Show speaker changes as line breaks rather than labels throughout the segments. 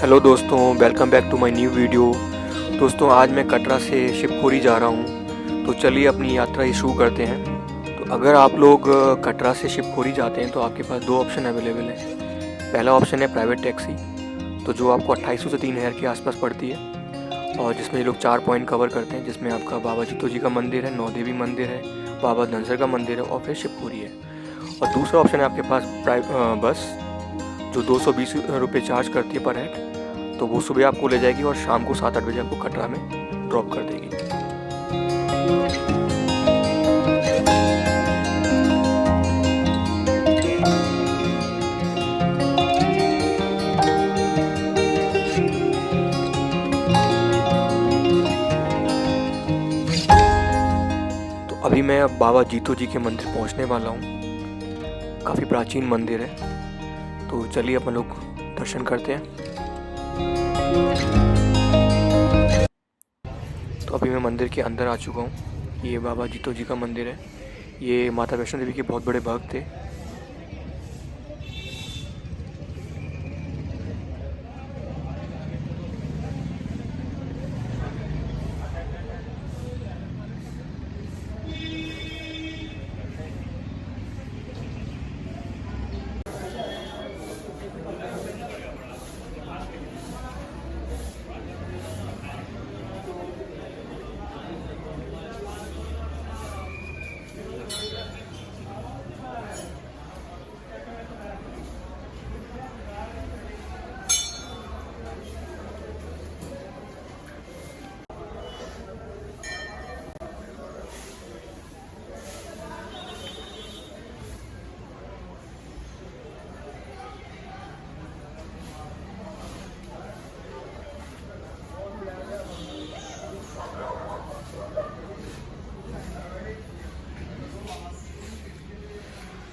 Hello दोस्तों, welcome back to my new video. दोस्तों, आज मैं कटरा से शिवपुरी जा रहा हूँ, तो चलिए अपनी यात्रा ये शुरू करते हैं। तो अगर आप लोग कटरा से शिवपुरी जाते हैं तो आपके पास दो ऑप्शन अवेलेबल है। पहला ऑप्शन है प्राइवेट टैक्सी, तो जो आपको 2800 से 3000 के आसपास पड़ती है, और जिसमें ये लोग 4 पॉइंट कवर करते हैं, जिसमें आपका बाबा जीतो जी का मंदिर है, नौ देवी मंदिर है, बाबा धनसर का मंदिर है और फिर शिवपुरी है। और दूसरा ऑप्शन है आपके पास बस, जो 220 रुपये चार्ज करती है पर हेड। तो वो सुबह आपको ले जाएगी और शाम को 7-8 बजे आपको कटरा में ड्रॉप कर देगी। तो अभी मैं अब बाबा जीतो जी के मंदिर पहुंचने वाला हूं। काफ़ी प्राचीन मंदिर है, तो चलिए अपन लोग दर्शन करते हैं। तो अभी मैं मंदिर के अंदर आ चुका हूँ। ये बाबा जीतो जी का मंदिर है। ये माता वैष्णो देवी के बहुत बड़े भक्त थे।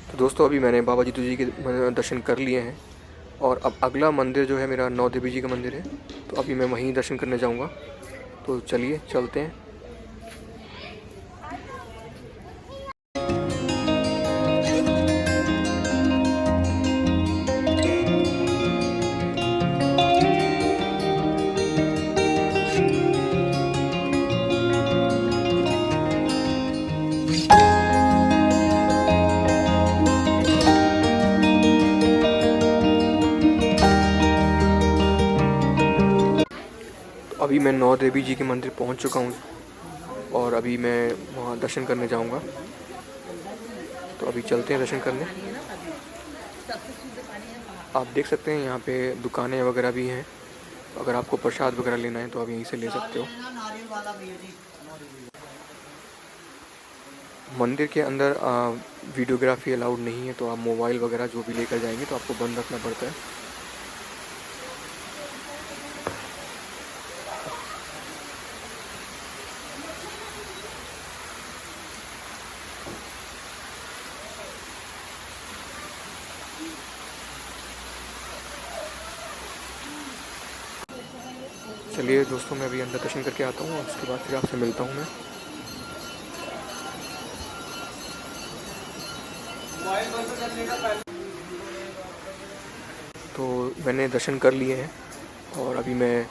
तो दोस्तों, अभी मैंने बाबा जीतो जी के दर्शन कर लिए हैं, और अब अगला मंदिर जो है मेरा नौ देवी जी का मंदिर है। तो अभी मैं वहीं दर्शन करने जाऊंगा। तो चलिए चलते हैं। अभी मैं नौ देवी जी के मंदिर पहुंच चुका हूं, और अभी मैं वहां दर्शन करने जाऊंगा। तो अभी चलते हैं दर्शन करने। आप देख सकते हैं यहाँ पे दुकानें वगैरह भी हैं। अगर आपको प्रसाद वगैरह लेना है तो आप यहीं से ले सकते हो। मंदिर के अंदर वीडियोग्राफी अलाउड नहीं है, तो आप मोबाइल वगैरह जो भी लेकर जाएंगे तो आपको बंद रखना पड़ता है। चलिए दोस्तों, मैं अभी अंदर दर्शन करके आता हूँ और उसके बाद फिर आपसे मिलता हूँ मैं। तो मैंने दर्शन कर लिए हैं, और अभी मैं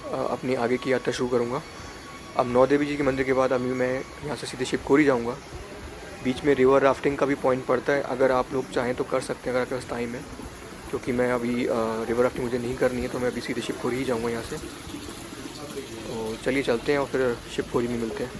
अपनी आगे की यात्रा शुरू करूँगा। अब नौ देवी जी के मंदिर के बाद अभी मैं यहाँ से सीधे शिवपुरी जाऊँगा। बीच में रिवर राफ्टिंग का भी पॉइंट पड़ता है, अगर आप लोग चाहें तो कर सकते हैं, अगर आपके पास टाइम है। क्योंकि मैं अभी रिवर राफ्टिंग मुझे नहीं करनी है, तो मैं अभी सीधे शिवपुरी ही जाऊँगा यहाँ से। तो चलिए चलते हैं और फिर शिवपुरी में मिलते हैं।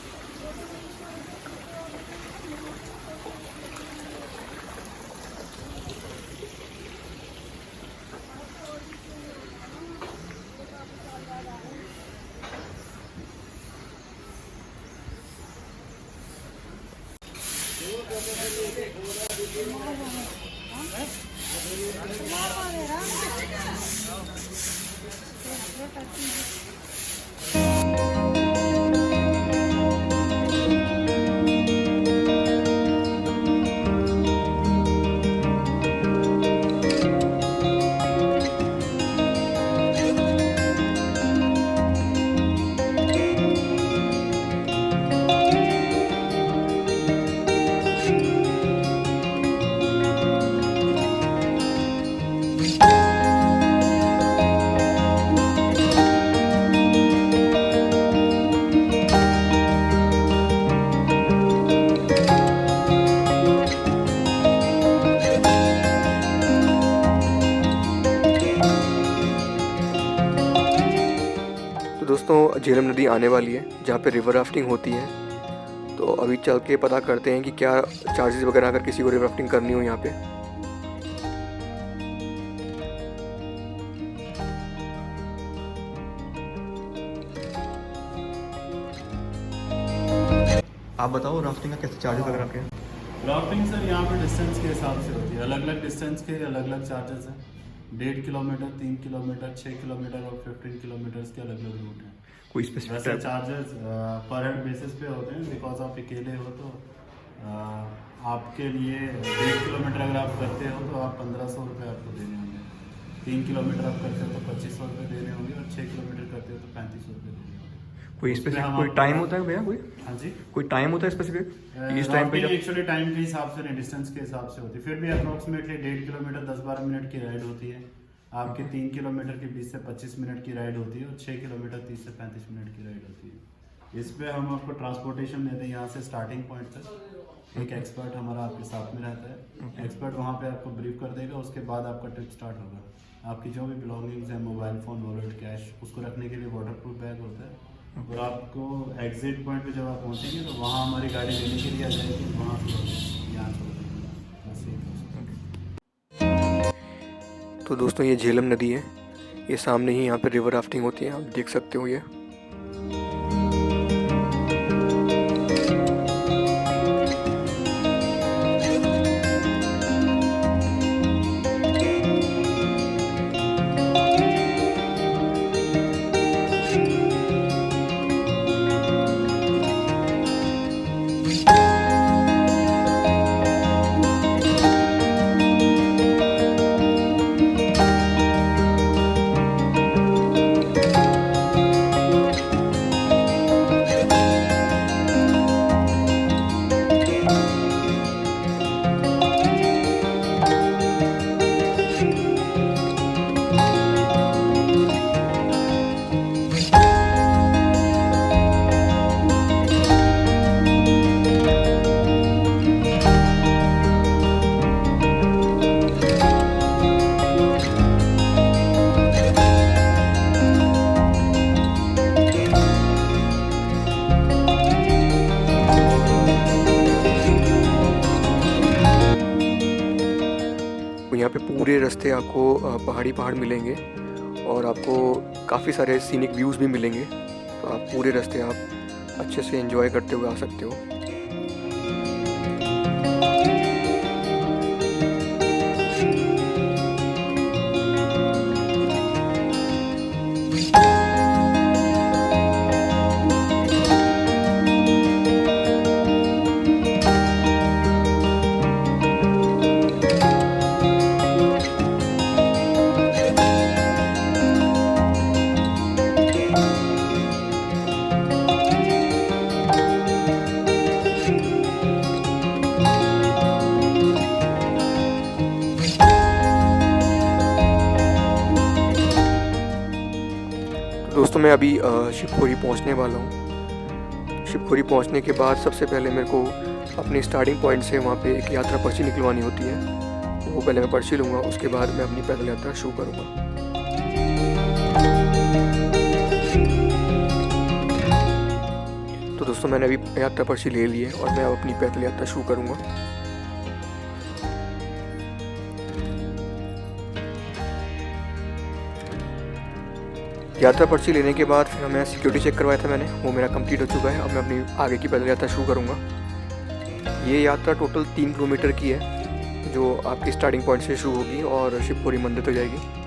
दोस्तों झेलम नदी आने वाली है जहाँ पे रिवर राफ्टिंग होती है। तो अभी चल के पता करते हैं कि क्या चार्जेस वगैरह अगर किसी को रिवर राफ्टिंग करनी हो यहाँ पे। आप बताओ राफ्टिंग का कैसे चार्जेस वगैरह आपके?
राफ्टिंग सर यहाँ पे डिस्टेंस के हिसाब से होती है, अलग अलग डिस्टेंस के अलग अलग चार्जेस हैं। 1.5 किलोमीटर, 3 किलोमीटर, 6 किलोमीटर और 15 किलोमीटर के अलग अलग रूट हैं।
कोई स्पेसिफिक
वैसे चार्जेस पर हेड बेसिस पे होते हैं, बिकॉज आप अकेले हो तो आपके लिए 1.5 किलोमीटर अगर आप करते हो तो आप 1500 रुपये आपको देने होंगे। 3 किलोमीटर आप करते हो तो 2500 रुपये देने होंगे और 6 किलोमीटर करते हो तो 3500 रुपये देने होंगे।
कोई स्पेसिफिक कोई टाइम होता है भैया? कोई
हाँ जी,
कोई टाइम होता है स्पेसिफिक इस टाइम पे?
एक्चुअली टाइम के हिसाब से नहीं, डिस्टेंस के हिसाब से होती है। फिर भी अप्रोक्सीमेटली 1.5 किलोमीटर 10-12 मिनट की राइड होती है आपके। 3 किलोमीटर की 20 से 25 मिनट की राइड होती है और 6 किलोमीटर 30 से 35 मिनट की राइड होती है। इस पे हम आपको ट्रांसपोर्टेशन देते हैं यहाँ से स्टार्टिंग पॉइंट तक। एक एक्सपर्ट हमारा आपके साथ में रहता है। एक्सपर्ट वहाँ पे आपको ब्रीफ कर देगा, उसके बाद आपका ट्रिप स्टार्ट होगा। आपकी जो भी बिलोंगिंग्स है, मोबाइल फ़ोन, वॉलेट, कैश, उसको रखने के लिए वाटरप्रूफ बैग होता है। और आपको एग्जिट पॉइंट पे जब आप पहुँचेंगे तो वहाँ हमारी गाड़ी लेने के लिए आ जाएगी, वहाँ से यहाँ से।
तो दोस्तों ये झेलम नदी है, ये सामने ही यहाँ पे रिवर राफ्टिंग होती है, आप देख सकते हो ये। यहाँ पे पूरे रास्ते आपको पहाड़ मिलेंगे और आपको काफ़ी सारे सीनिक व्यूज़ भी मिलेंगे। तो आप पूरे रास्ते आप अच्छे से एंजॉय करते हुए आ सकते हो। दोस्तों मैं अभी शिवखोरी पहुंचने वाला हूं। शिवखोरी पहुंचने के बाद सबसे पहले मेरे को अपने स्टार्टिंग पॉइंट से वहां पे एक यात्रा पर्ची निकलवानी होती है। तो वो पहले मैं पर्ची लूँगा, उसके बाद मैं अपनी पैदल यात्रा शुरू करूँगा। तो दोस्तों मैंने अभी यात्रा पर्ची ले ली है और मैं अब अपनी पैदल यात्रा शुरू करूँगा। यात्रा पर्ची लेने के बाद फिर मैं सिक्योरिटी चेक करवाया था मैंने, वो मेरा कंप्लीट हो चुका है। अब मैं अपनी आगे की पैदल यात्रा शुरू करूँगा। ये यात्रा टोटल 3 किलोमीटर की है जो आपकी स्टार्टिंग पॉइंट से शुरू होगी और शिवखोरी मंदिर तक जाएगी।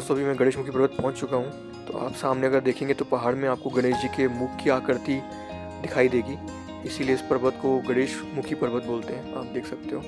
दोस्तों अभी मैं गणेश मुखी पर्वत पहुंच चुका हूं। तो आप सामने अगर देखेंगे तो पहाड़ में आपको गणेश जी के मुख की आकृति दिखाई देगी, इसीलिए इस पर्वत को गणेश मुखी पर्वत बोलते हैं। आप देख सकते हो।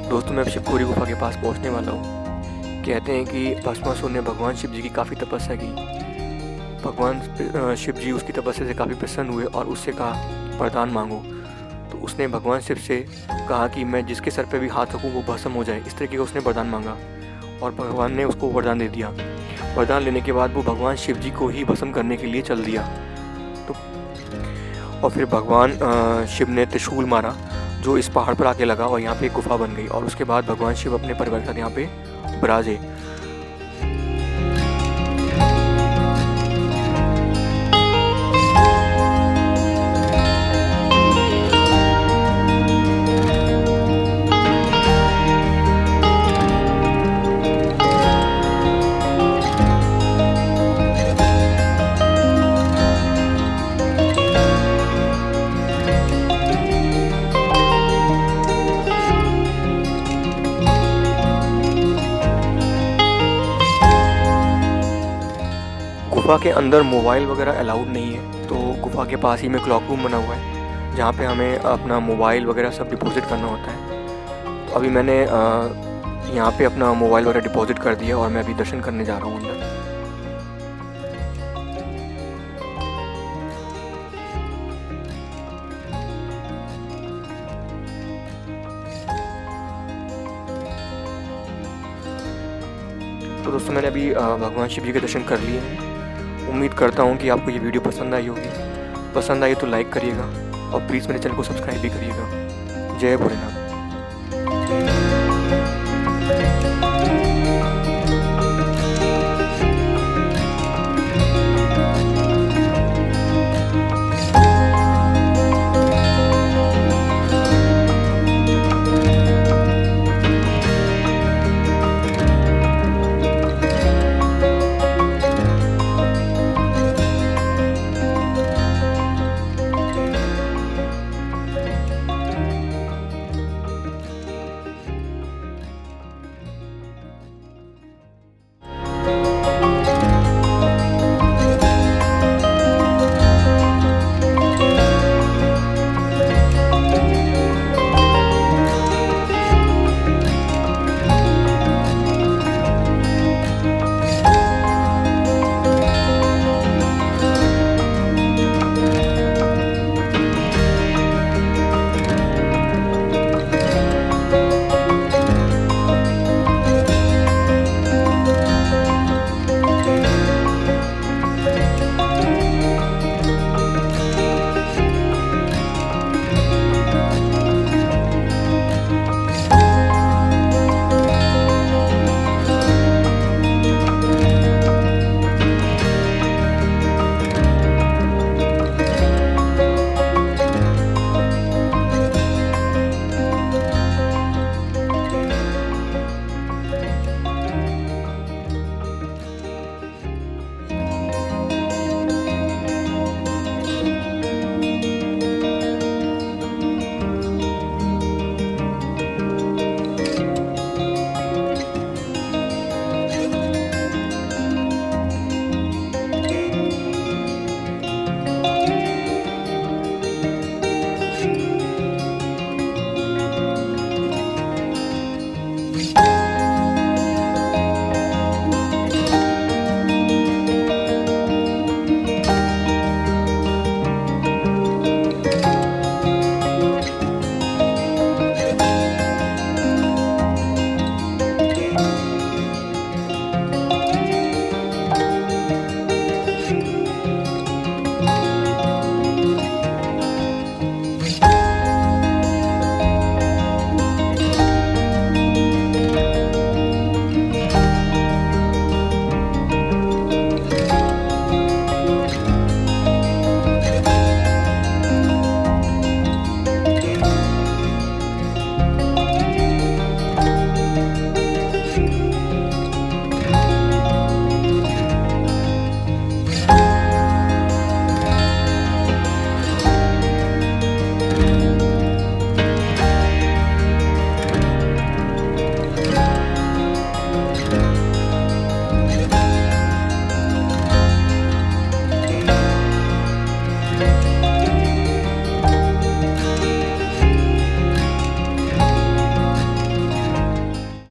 दोस्तों मैं अब शिवखोरी गुफा के पास पहुंचने वाला हूं। कहते हैं कि भस्मासुर ने भगवान शिव जी की काफ़ी तपस्या की। भगवान शिव जी उसकी तपस्या से काफ़ी प्रसन्न हुए और उससे कहा वरदान मांगो। तो उसने भगवान शिव से कहा कि मैं जिसके सर पे भी हाथ रखूँ वो भस्म हो जाए, इस तरीके का उसने वरदान मांगा और भगवान ने उसको वरदान दे दिया। वरदान लेने के बाद वो भगवान शिव जी को ही भस्म करने के लिए चल दिया। तो और फिर भगवान शिव ने त्रिशूल मारा जो इस पहाड़ पर आके लगा और यहाँ पे एक गुफा बन गई और उसके बाद भगवान शिव अपने परिवार के साथ यहाँ पे विराजे। गुफ़ा के अंदर मोबाइल वगैरह अलाउड नहीं है, तो गुफ़ा के पास ही में क्लॉक रूम बना हुआ है जहाँ पे हमें अपना मोबाइल वगैरह सब डिपॉज़िट करना होता है। तो अभी मैंने यहाँ पे अपना मोबाइल वगैरह डिपॉज़िट कर दिया और मैं अभी दर्शन करने जा रहा हूँ अंदर। तो दोस्तों मैंने अभी भगवान शिव जी के दर्शन कर लिए हैं। उम्मीद करता हूँ कि आपको ये वीडियो पसंद आई होगी। पसंद आई तो लाइक करिएगा और प्लीज़ मेरे चैनल को सब्सक्राइब भी करिएगा। जय भोलेनाथ।